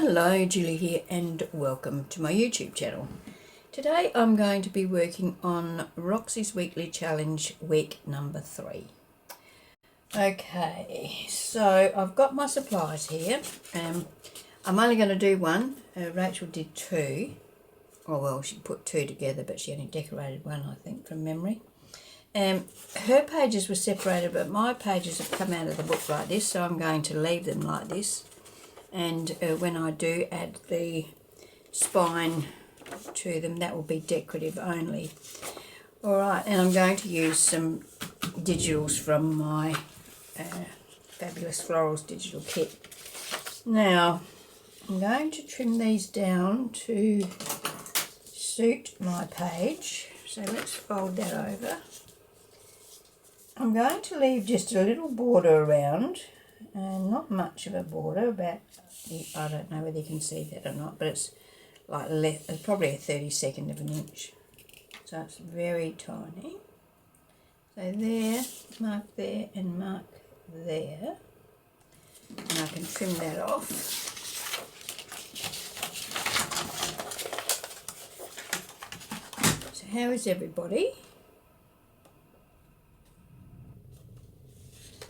Hello, Julie here and welcome to my YouTube channel. Today I'm going to be working on Roxy's Weekly Challenge week number 3. Okay, so I've got my supplies here. I'm only going to do one. Rachel did 2. Oh well, she put 2 together but she only decorated 1, I think, from memory. Her pages were separated but my pages have come out of the book like this, so I'm going to leave them like this. And when I do add the spine to them, that will be decorative only. Alright, and I'm going to use some digitals from my Fabulous Florals digital kit. Now, I'm going to trim these down to suit my page. So let's fold that over. I'm going to leave just a little border around. Not much of a border, about, I don't know whether you can see that or not, but it's like probably a 32nd of an inch. So it's very tiny. So there, mark there and mark there. And I can trim that off. So how is everybody?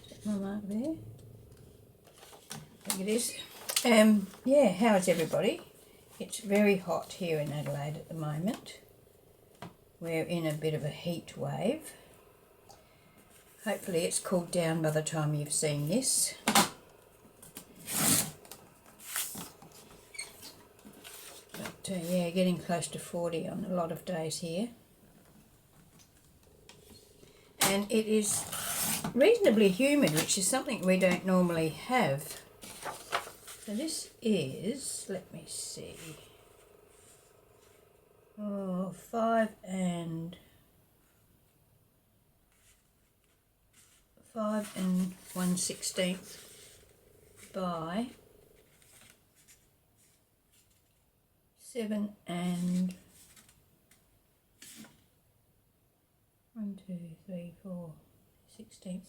Set my mark there. I think it is. Yeah, how is everybody? It's very hot here in Adelaide at the moment. We're in a bit of a heat wave. Hopefully it's cooled down by the time you've seen this. But yeah, getting close to 40 on a lot of days here. And it is reasonably humid, which is something we don't normally have. So this is, let me see, 5 1/16 by 7 and 16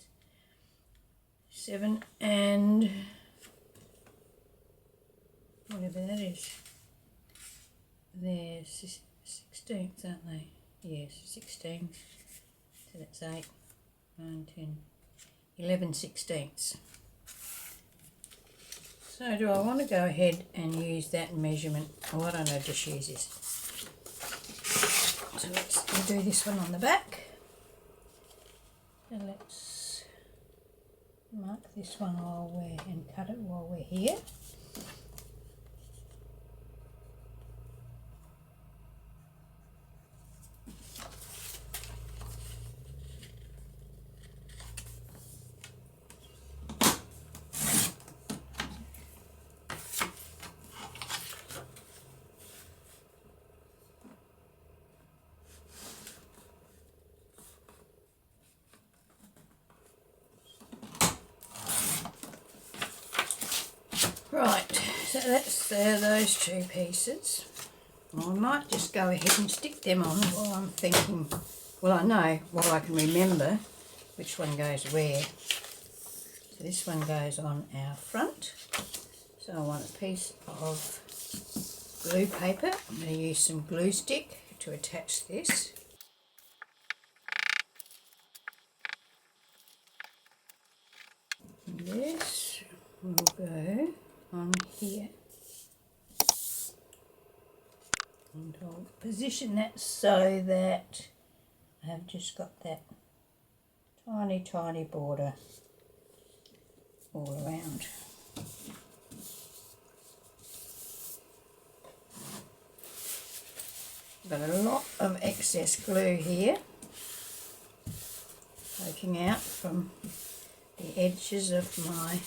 7 and whatever that is. They're 16ths, aren't they? Yes, 16. So that's 8, 9, 10, 11 16ths. So do I want to go ahead and use that measurement? Oh, I don't know, just use this. So let's do this one on the back. So let's mark this one and cut it while we're here. Right, so that's those 2 pieces. Well, I might just go ahead and stick them on while I'm thinking, well I know, while I can remember which one goes where. So this one goes on our front. So I want a piece of glue paper. I'm going to use some glue stick to attach this. And this will go on here. And I'll position that so that I've just got that tiny border all around. Got a lot of excess glue here poking out from the edges of my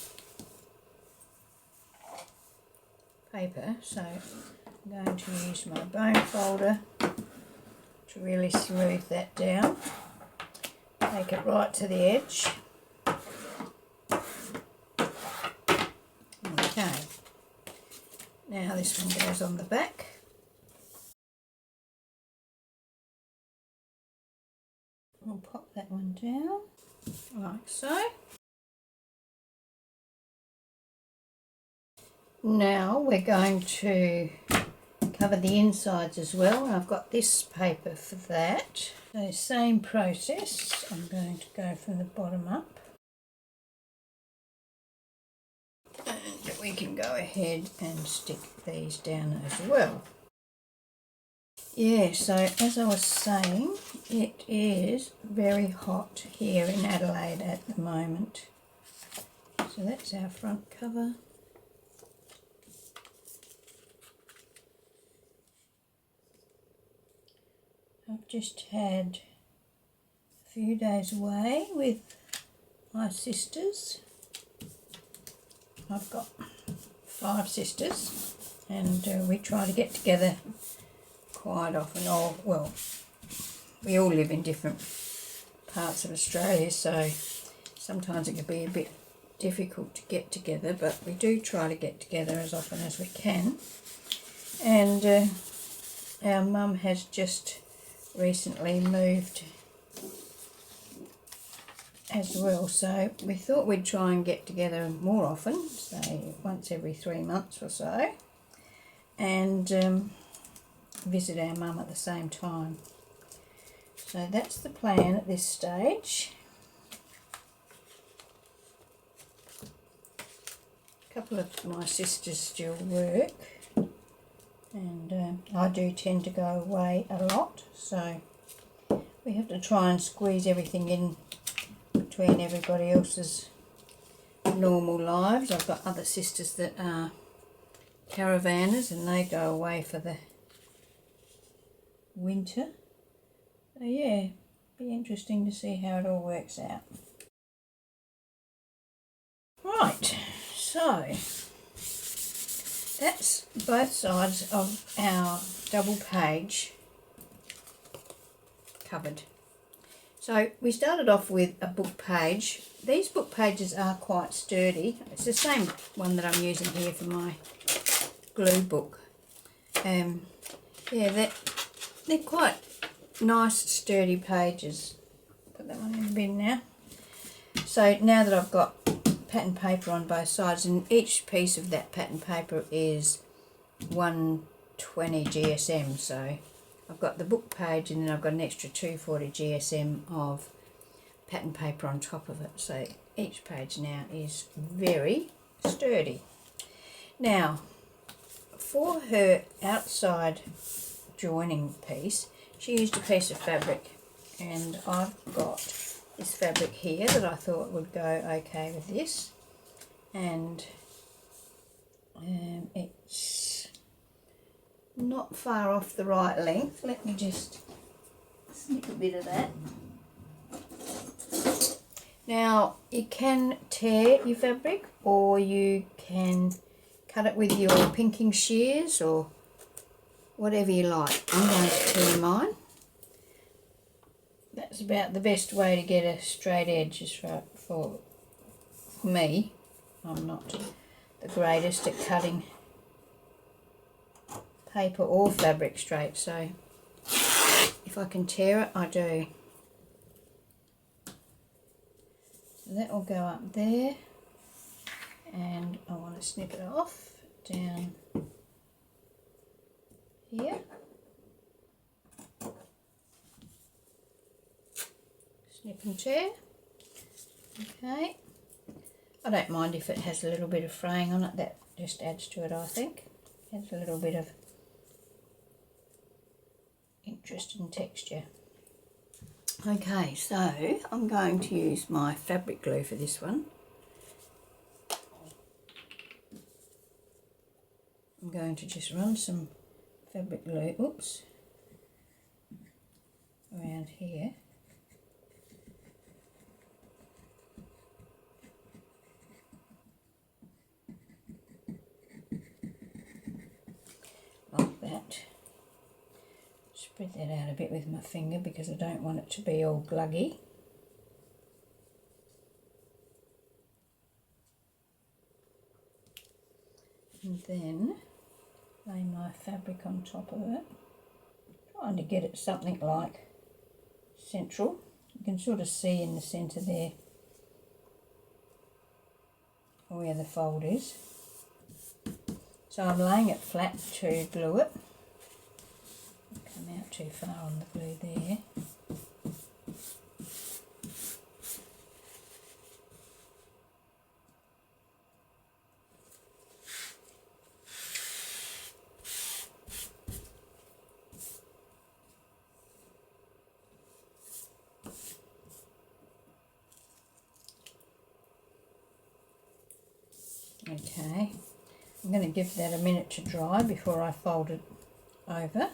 paper, so I'm going to use my bone folder to really smooth that down. Take it right to the edge. Okay, now this one goes on the back. I'll pop that one down like so. Now we're going to cover the insides as well. I've got this paper for that. So same process. I'm going to go from the bottom up. And we can go ahead and stick these down as well. Yeah, so as I was saying, it is very hot here in Adelaide at the moment. So that's our front cover. I've just had a few days away with my sisters. I've got 5 sisters, and we try to get together quite often. Or, well, we all live in different parts of Australia, so sometimes it can be a bit difficult to get together, but we do try to get together as often as we can. And our mum has just recently moved as well, so we thought we'd try and get together more often, say once every 3 months or so, and visit our mum at the same time. So that's the plan at this stage. A couple of my sisters still work, and I do tend to go away a lot, so we have to try and squeeze everything in between everybody else's normal lives. I've got other sisters that are caravanners and they go away for the winter. So yeah, be interesting to see how it all works out. Right, so that's both sides of our double page covered. So we started off with a book page. These book pages are quite sturdy. It's the same one that I'm using here for my glue book. Yeah, they're quite nice sturdy pages. Put that one in the bin now. So now that I've got pattern paper on both sides, and each piece of that pattern paper is 120 GSM, so I've got the book page and then I've got an extra 240 GSM of pattern paper on top of it. So each page now is very sturdy. Now, for her outside joining piece, she used a piece of fabric, and I've got this fabric here that I thought would go okay with this, and it's not far off the right length. Let me just snip a bit of that. Now you can tear your fabric, or you can cut it with your pinking shears or whatever you like. I'm going to tear mine. That's about the best way to get a straight edge as for me. I'm not the greatest at cutting paper or fabric straight, so if I can tear it, I do. So that will go up there, and I want to snip it off down here. Snip and tear. Okay. I don't mind if it has a little bit of fraying on it, that just adds to it, I think. Adds a little bit of interest and texture. Okay, so I'm going to use my fabric glue for this one. I'm going to just run some fabric glue, around here. Like that. Spread that out a bit with my finger because I don't want it to be all gluggy. And then lay my fabric on top of it, trying to get it something like central. You can sort of see in the centre there where the fold is. So I'm laying it flat to glue it. Come out too far on the glue there. Okay, I'm going to give that a minute to dry before I fold it over.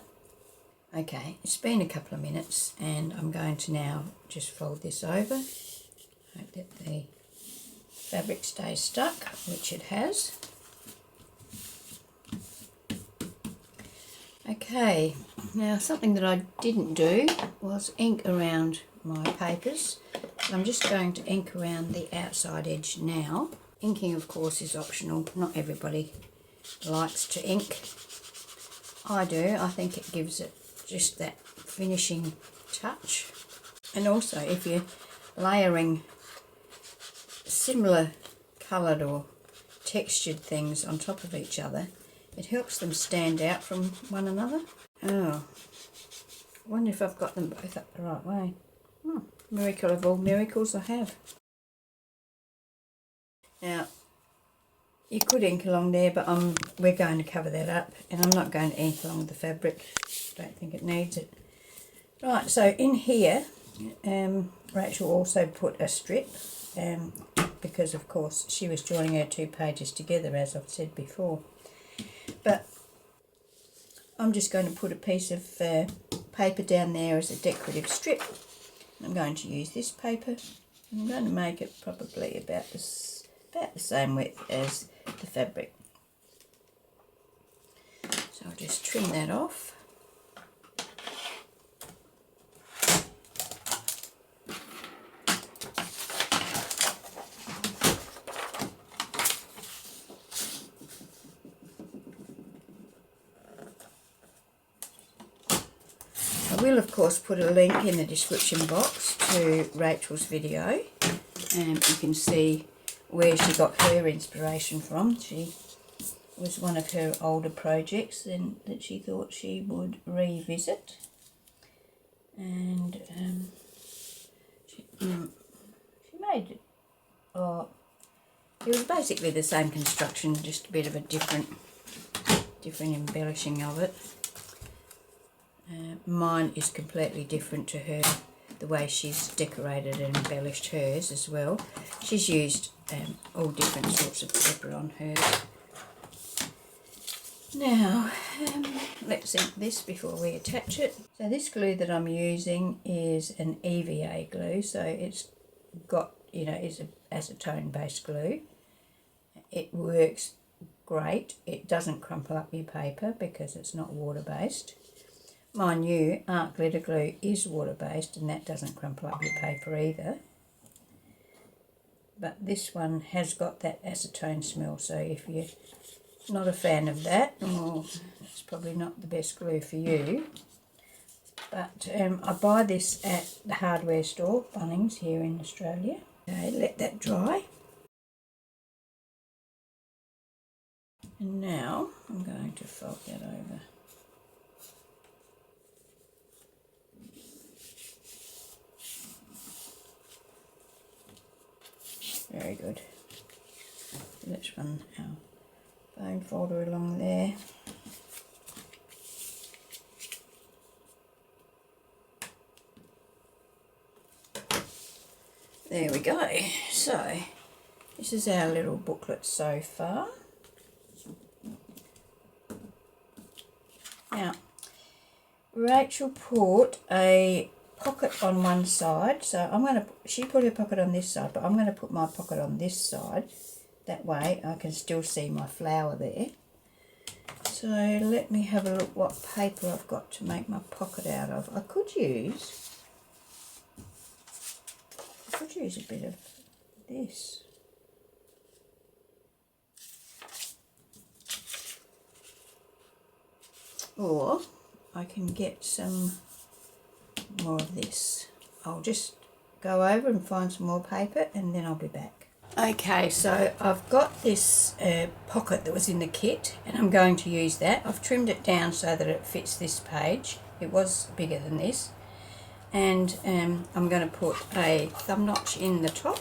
Okay, it's been a couple of minutes and I'm going to now just fold this over. Hope that the fabric stays stuck, which it has. Okay, now something that I didn't do was ink around my papers. I'm just going to ink around the outside edge now. Inking, of course, is optional. Not everybody likes to ink. I do. I think it gives it just that finishing touch. And also, if you're layering similar coloured or textured things on top of each other, it helps them stand out from one another. Oh, I wonder if I've got them both up the right way. Miracle of all miracles, I have. Now, you could ink along there, but we're going to cover that up, and I'm not going to ink along the fabric. Don't think it needs it. Right, so in here, Rachel also put a strip, because of course she was joining her two pages together, as I've said before. But I'm just going to put a piece of paper down there as a decorative strip. I'm going to use this paper. I'm going to make it probably about the same width as the fabric. So I'll just trim that off. I will of course put a link in the description box to Rachel's video, and you can see where she got her inspiration from. She was one of her older projects that she thought she would revisit, and she made it. It was basically the same construction, just a bit of a different embellishing of it. Mine is completely different to her, the way she's decorated and embellished hers as well. She's used all different sorts of paper on hers. Now, let's ink this before we attach it. So this glue that I'm using is an EVA glue, so it's got, is an acetone based glue. It works great. It doesn't crumple up your paper because it's not water based. My new art glitter glue is water based, and that doesn't crumple up your paper either. But this one has got that acetone smell, so if you're not a fan of that, it's probably not the best glue for you. But I buy this at the hardware store, Bunnings, here in Australia. Okay, let that dry. And now I'm going to fold that over. Very good. Let's run our bone folder along there. There we go. So this is our little booklet so far. Now, Rachel put a pocket on one side, so she put her pocket on this side, but I'm going to put my pocket on this side. That way I can still see my flower there. So let me have a look what paper I've got to make my pocket out of. I could use a bit of this. Or I can get some more of this. I'll just go over and find some more paper and then I'll be back. Okay, so I've got this pocket that was in the kit, and I'm going to use that. I've trimmed it down so that it fits this page. It was bigger than this. And I'm going to put a thumb notch in the top.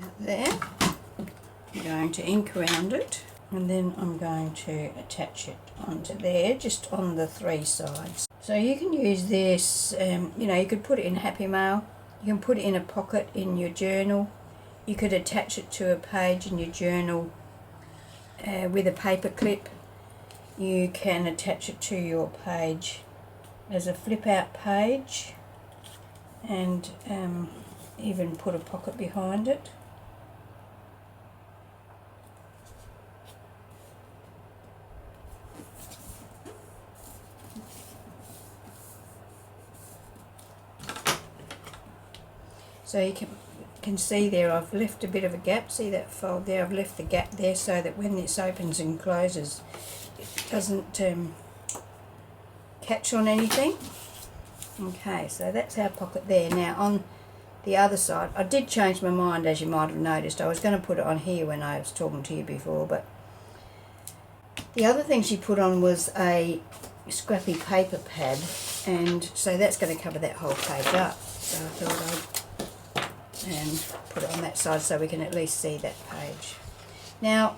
Out there. I'm going to ink around it, and then I'm going to attach it onto there, just on the 3 sides. So you can use this, you know, you could put it in Happy Mail, you can put it in a pocket in your journal, you could attach it to a page in your journal with a paper clip, you can attach it to your page as a flip out page, and even put a pocket behind it. So you can see there I've left a bit of a gap. See that fold there? I've left the gap there so that when this opens and closes it doesn't catch on anything. Okay, so that's our pocket there. Now on the other side, I did change my mind, as you might have noticed. I was going to put it on here when I was talking to you before, but the other thing she put on was a scrappy paper pad, and so that's going to cover that whole page up. So I thought I'd and put it on that side so we can at least see that page. Now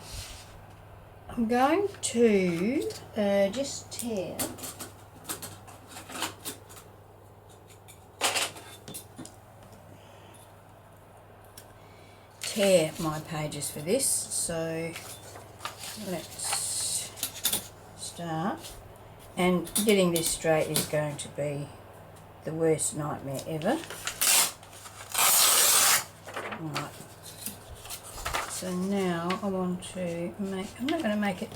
I'm going to just tear my pages for this, so let's start. And getting this straight is going to be the worst nightmare ever. Right. So now I want to make, I'm not going to make it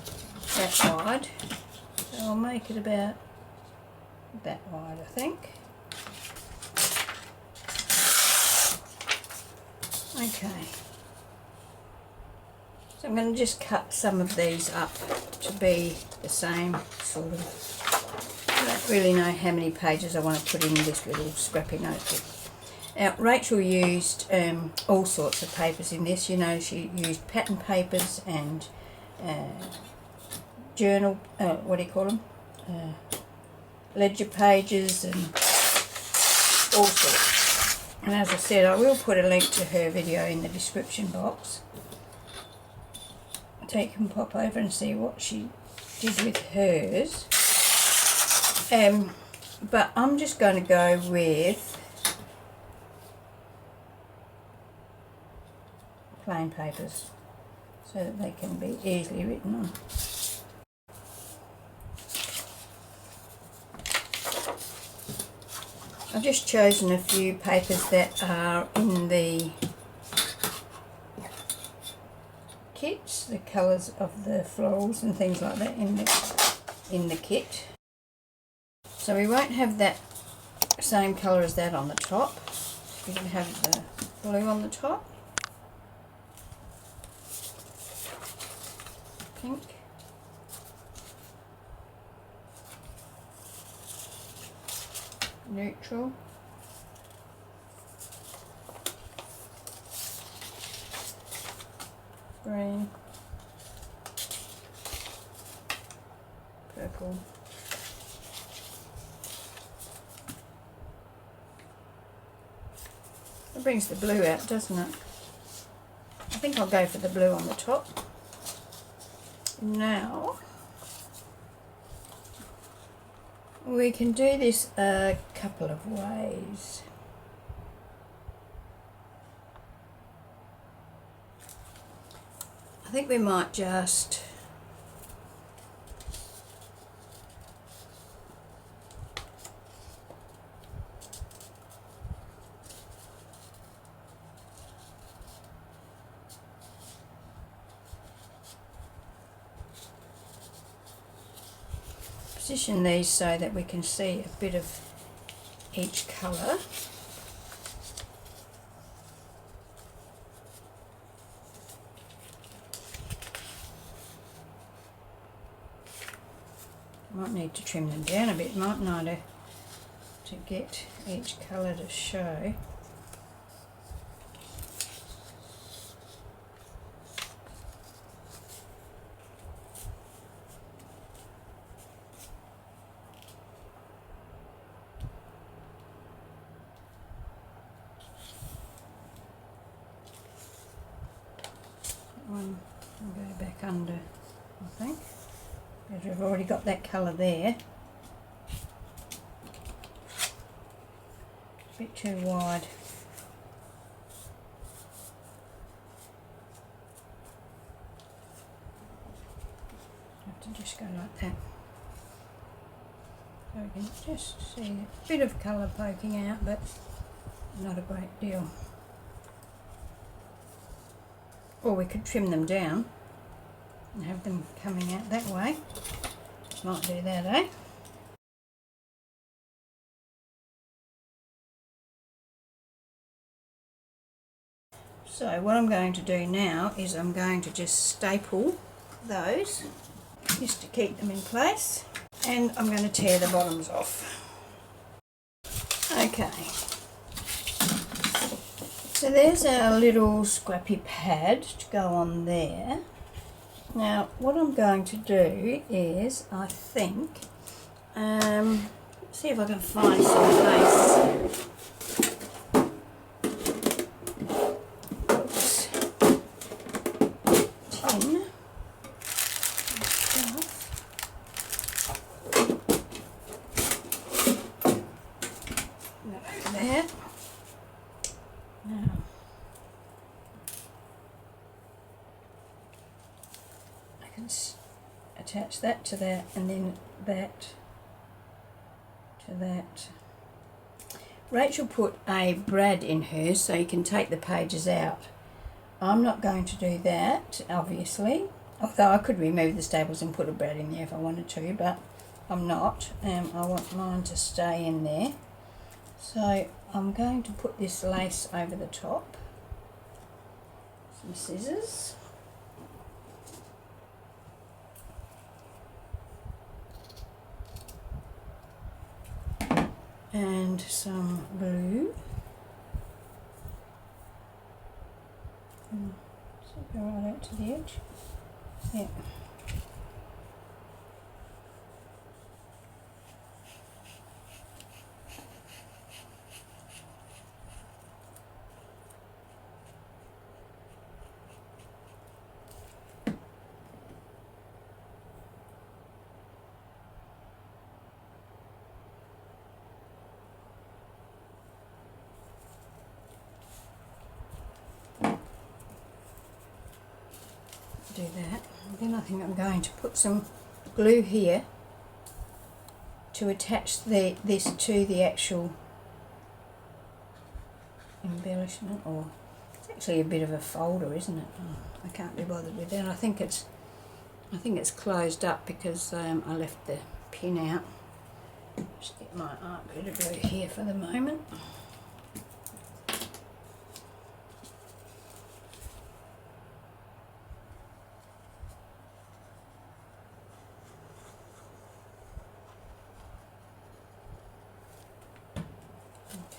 that wide, so I'll make it about that wide, I think. Okay. So I'm going to just cut some of these up to be the same sort of. I don't really know how many pages I want to put in this little scrappy notebook. Now, Rachel used all sorts of papers in this. You know, she used pattern papers and journal, what do you call them? Ledger pages and all sorts. And as I said, I will put a link to her video in the description box, so you can pop over and see what she did with hers. But I'm just going to go with plain papers so that they can be easily written on. I've just chosen a few papers that are in the kits, the colours of the florals and things like that in the kit. So we won't have that same colour as that on the top. We can have the blue on the top. Pink. Neutral. Green. Purple. It brings the blue out, doesn't it? I think I'll go for the blue on the top. Now we can do this a couple of ways. I think we might just position these so that we can see a bit of each colour. Might need to trim them down a bit, mightn't I, to to get each colour to show. One will go back under, I think, because we've already got that colour there. A bit too wide. Have to just go like that. So we can just see a bit of colour poking out, but not a great deal. Or we could trim them down and have them coming out that way. Might do that, eh? So what I'm going to do now is I'm going to just staple those just to keep them in place, and I'm going to tear the bottoms off. Okay. So there's our little scrappy pad to go on there. Now what I'm going to do is, I think, see if I can find some place. Tin. There. Now, I can attach that to that, and then that to that. Rachel put a brad in hers so you can take the pages out. I'm not going to do that, obviously, although I could remove the staples and put a brad in there if I wanted to, but I'm not. I want mine to stay in there. So I'm going to put this lace over the top. Some scissors. And some glue. So go right out to the edge. Yeah. Do that. And then I think I'm going to put some glue here to attach this to the actual embellishment, or it's actually a bit of a folder, isn't it? Oh, I can't be bothered with that. I think it's closed up because I left the pin out. Just get my art glitter glue here for the moment.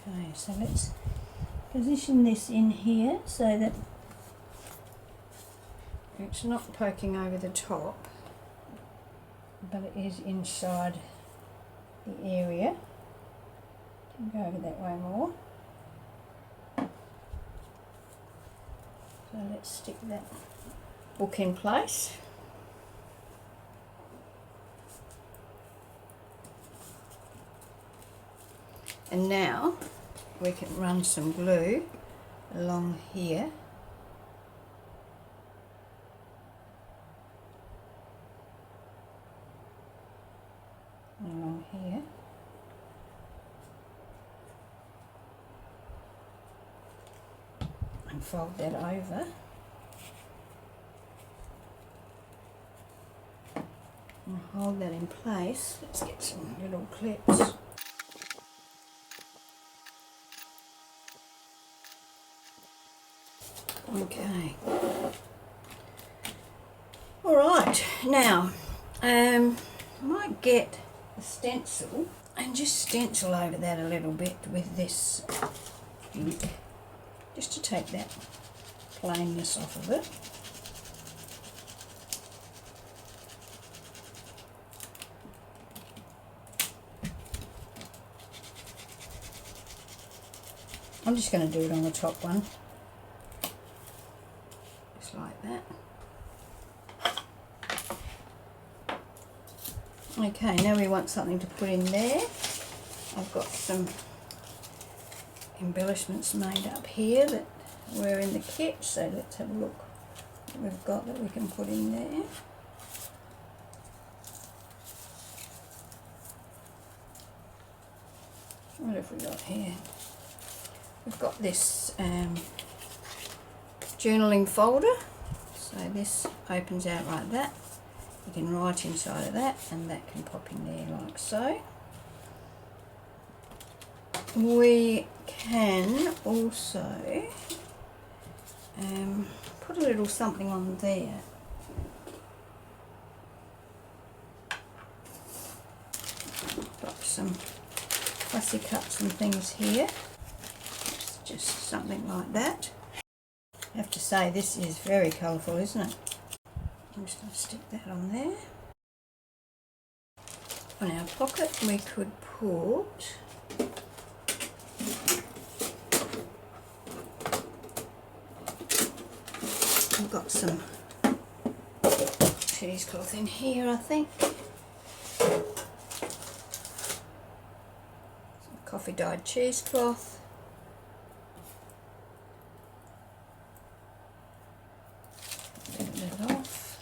Okay, so let's position this in here so that it's not poking over the top, but it is inside the area. Can go over that way more. So let's stick that book in place. And now we can run some glue along here. Along here. And fold that over. And hold that in place. Let's get some little clips. Okay. All right. Now, I might get a stencil and just stencil over that a little bit with this ink, just to take that plainness off of it. I'm just going to do it on the top one, just like that. Okay, now we want something to put in there. I've got some embellishments made up here that were in the kit, so let's have a look what we've got that we can put in there. What have we got here? We've got this journaling folder, so this opens out like that. You can write inside of that, and that can pop in there like so. We can also put a little something on there. Got some fussy cuts and things here. Just something like that. I have to say, this is very colourful, isn't it? I'm just going to stick that on there. On our pocket we could put I've got some cheesecloth in here, I think. Some coffee dyed cheesecloth. Get it off.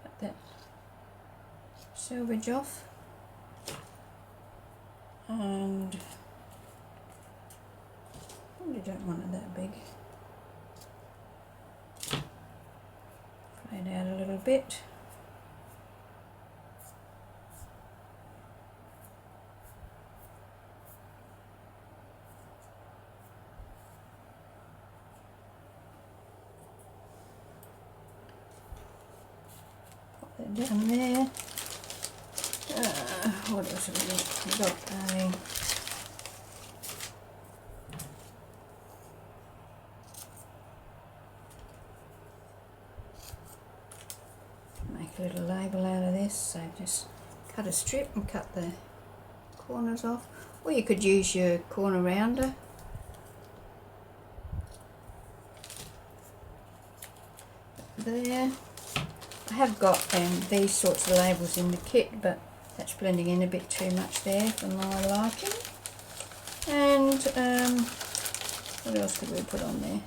Cut that selvage off. And probably don't want it that big. Fray it out a little bit. Pop that down there. What else have we got? We've got a make a little label out of this, so just cut a strip and cut the corners off, or you could use your corner rounder. There. I have got these sorts of labels in the kit, but that's blending in a bit too much there for my liking. And what else could we put on there?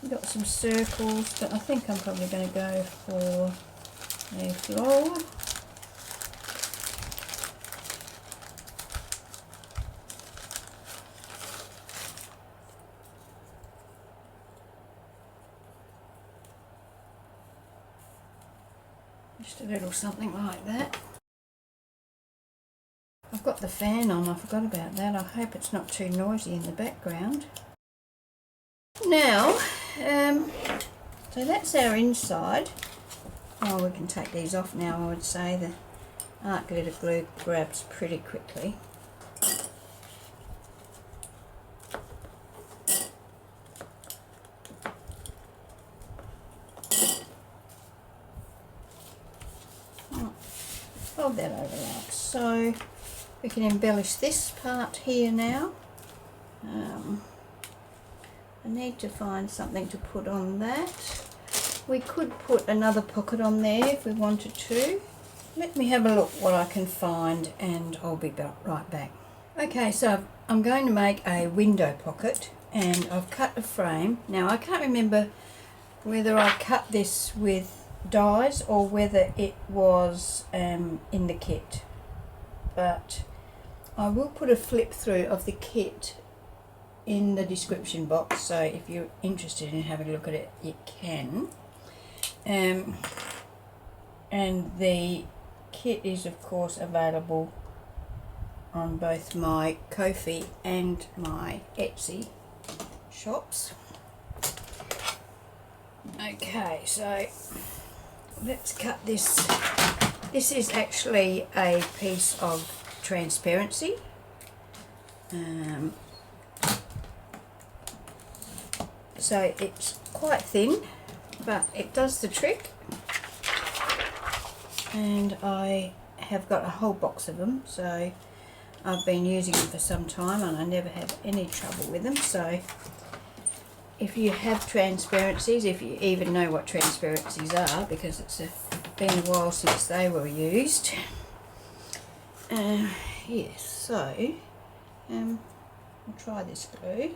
We've got some circles, but I think I'm probably going to go for a floral. Just a little something like that. I've got the fan on, I forgot about that. I hope it's not too noisy in the background. Now, so that's our inside. Oh, we can take these off now, I would say. The art glitter glue grabs pretty quickly. Fold that over like so. We can embellish this part here now. I need to find something to put on that. We could put another pocket on there if we wanted to. Let me have a look what I can find and I'll be right back. Okay, so I'm going to make a window pocket and I've cut a frame. Now I can't remember whether I cut this with dies or whether it was in the kit, but I will put a flip through of the kit in the description box, so if you're interested in having a look at it, you can. And the kit is of course available on both my Ko-fi and my Etsy shops. Okay, so let's cut this. This is actually a piece of transparency. So it's quite thin, but it does the trick. And I have got a whole box of them, so I've been using them for some time and I never have any trouble with them. So if you have transparencies, if you even know what transparencies are, because it's been a while since they were used. Yes, so I'll try this glue.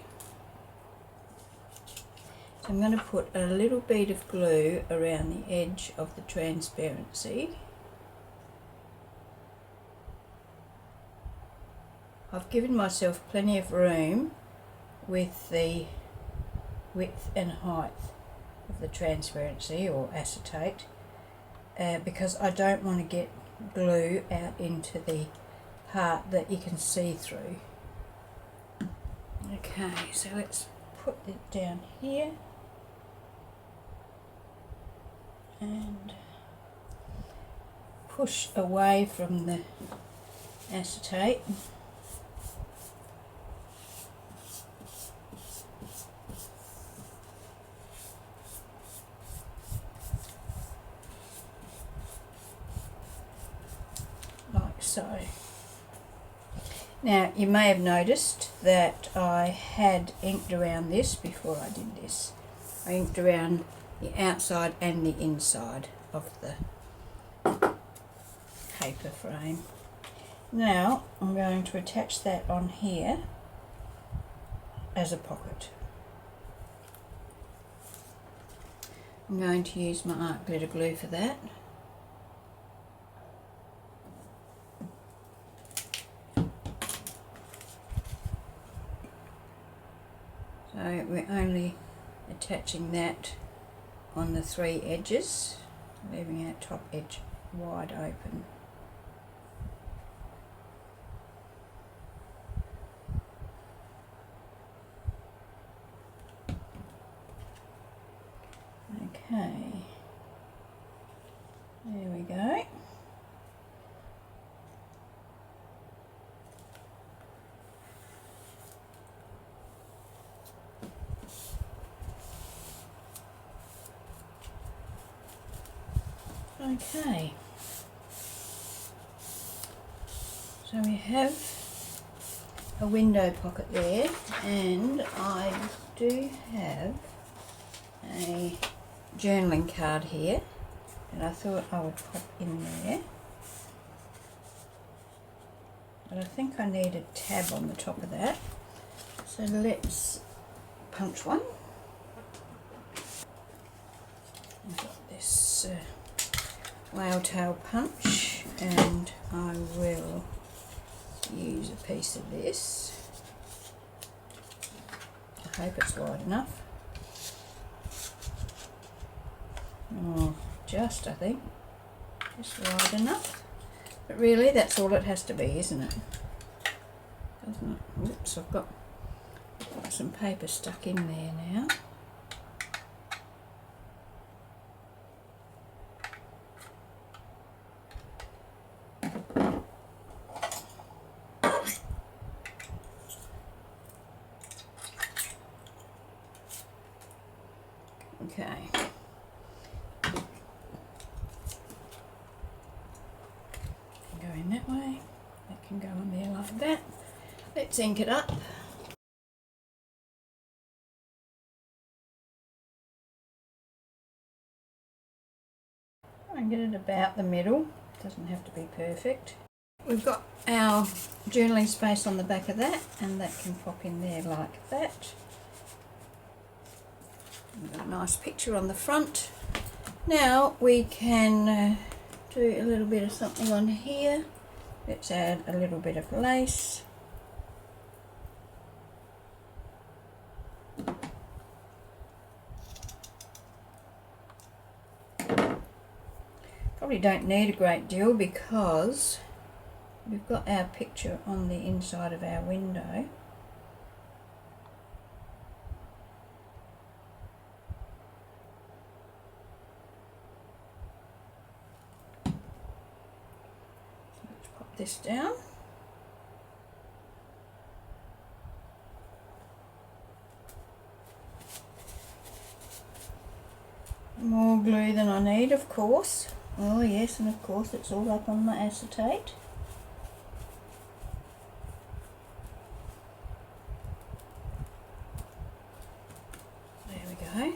So I'm going to put a little bead of glue around the edge of the transparency. I've given myself plenty of room with the width and height of the transparency or acetate because I don't want to get glue out into the part that you can see through. Okay, so let's put it down here and push away from the acetate. Like so. Now you may have noticed that I had inked around this before I did this. I inked around the outside and the inside of the paper frame. Now I'm going to attach that on here as a pocket. I'm going to use my art glitter glue for that. So we're only attaching that on the 3 edges, leaving our top edge wide open. Okay, there we go. Okay, so we have a window pocket there, and I do have a journaling card here that I thought I would pop in there, but I think I need a tab on the top of that, so let's punch one. I've got this whale tail punch, and I will use a piece of this. I hope it's wide enough. Oh, I think just wide enough, but really that's all it has to be, isn't it? Doesn't it? Oops, I've got some paper stuck in there now. Okay. Go in that way. That can go on there like that. Let's ink it up. And get it about the middle. Doesn't have to be perfect. We've got our journaling space on the back of that, and that can pop in there like that. We've got a nice picture on the front. Now we can do a little bit of something on here. Let's add a little bit of lace. Probably don't need a great deal because we've got our picture on the inside of our window. Let's pop this down. More glue than I need, of course. Oh yes, and of course it's all up on my acetate. There we go.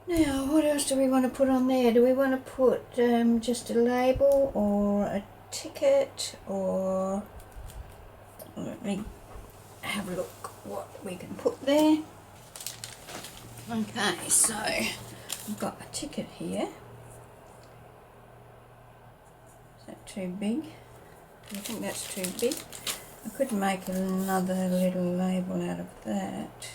Now, what else do we want to put on there? Do we want to put just a label or a ticket, or let me have a look what we can put there. Okay, so I've got a ticket here. Is that too big? I think that's too big. I could make another little label out of that.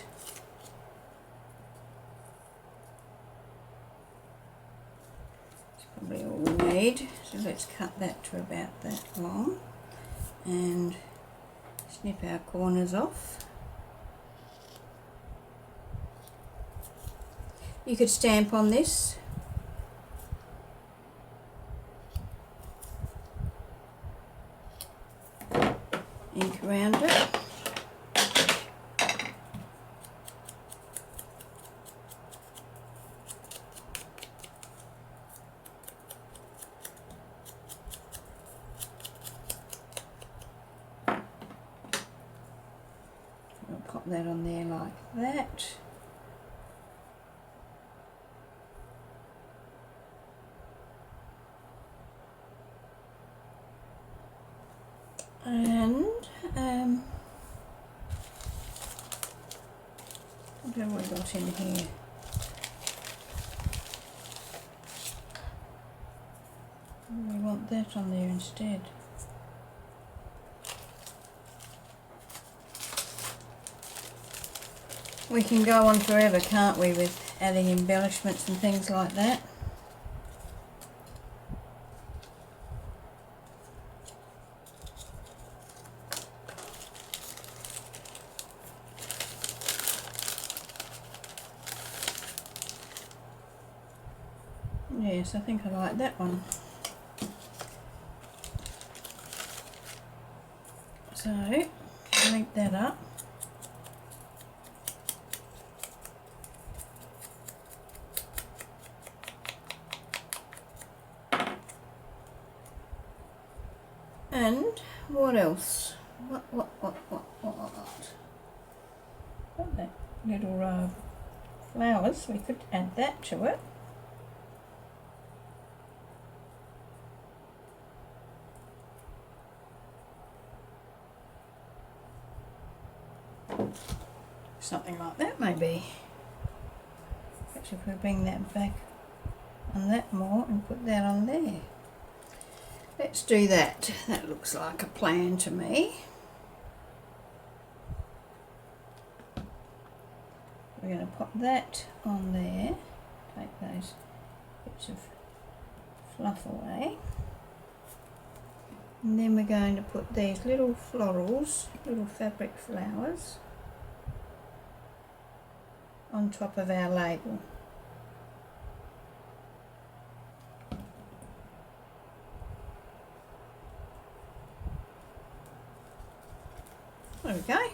That's probably all we need. So let's cut that to about that long and snip our corners off. You could stamp on this. Ink around it. I'll pop that on there like that. And what have we got in here? We want that on there instead. We can go on forever, can't we, with adding embellishments and things like that. Yes, I think I like that one. So, link that up. And what else? What? Got that little row of flowers. We could add that to it. Something like that maybe. Actually, if we bring that back on that more and put that on there. Let's do that. That looks like a plan to me. We're going to pop that on there. Take those bits of fluff away. And then we're going to put these little florals, little fabric flowers, on top of our label. There we go.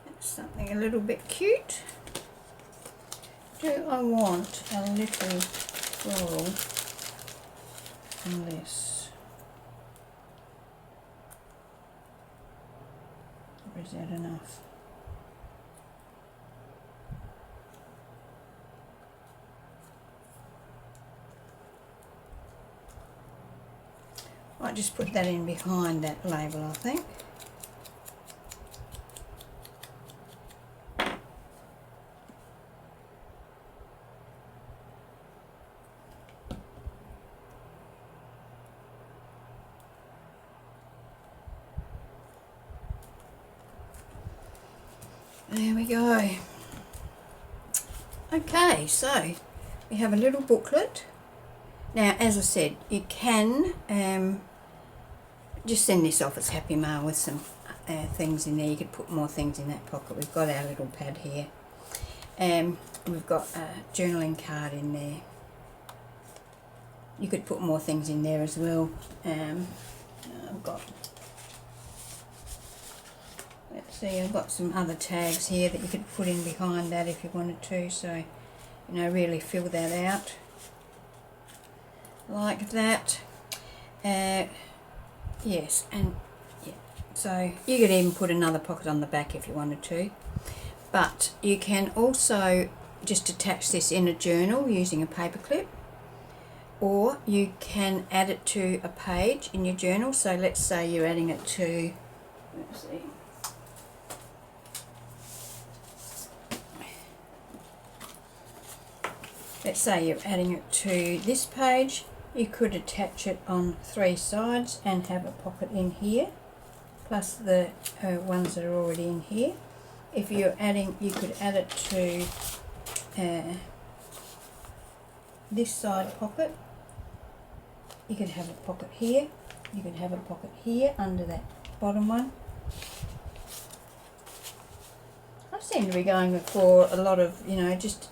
That's something a little bit cute. Do I want a little floral on this? Or is that enough? I'll just put that in behind that label, I think. There we go. Okay, so we have a little booklet. Now, as I said, you can just send this off as Happy Mail with some things in there. You could put more things in that pocket. We've got our little pad here. We've got a journaling card in there. You could put more things in there as well. I've got, let's see, I've got some other tags here that you could put in behind that if you wanted to. So, you know, really fill that out like that. Yes, and yeah, so you could even put another pocket on the back if you wanted to, but you can also just attach this in a journal using a paper clip, or you can add it to a page in your journal. So let's say you're adding it to, let's see, let's say you're adding it to this page. You could attach it on 3 sides and have a pocket in here, plus the ones that are already in here. If you're adding, you could add it to this side pocket. You could have a pocket here. You could have a pocket here under that bottom one. I seem to be going for a lot of, you know, just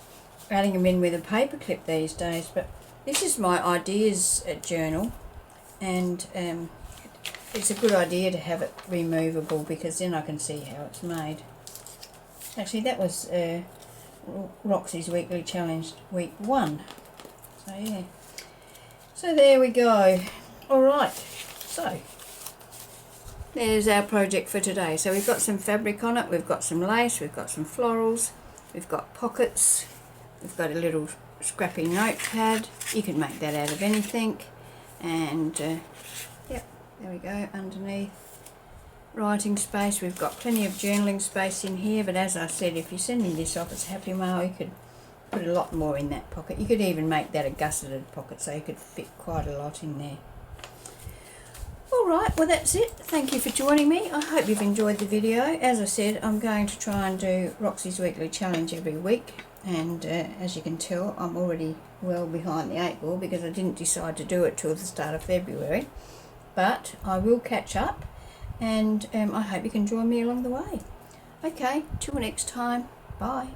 adding them in with a paper clip these days, but this is my ideas journal, and it's a good idea to have it removable because then I can see how it's made. Actually, that was Roxy's weekly challenge week 1. So yeah. So there we go. Alright, so there's our project for today. So we've got some fabric on it, we've got some lace, we've got some florals, we've got pockets, we've got a little scrappy notepad. You can make that out of anything, and yep, there we go. Underneath, writing space. We've got plenty of journaling space in here, but as I said, if you're sending this off as Happy Mail, you could put a lot more in that pocket. You could even make that a gusseted pocket, so you could fit quite a lot in there. Alright, well that's it. Thank you for joining me. I hope you've enjoyed the video. As I said, I'm going to try and do Roxy's weekly challenge every week, and as you can tell, I'm already well behind the 8 ball because I didn't decide to do it till the start of February, but I will catch up, and I hope you can join me along the way. Okay, till next time, bye.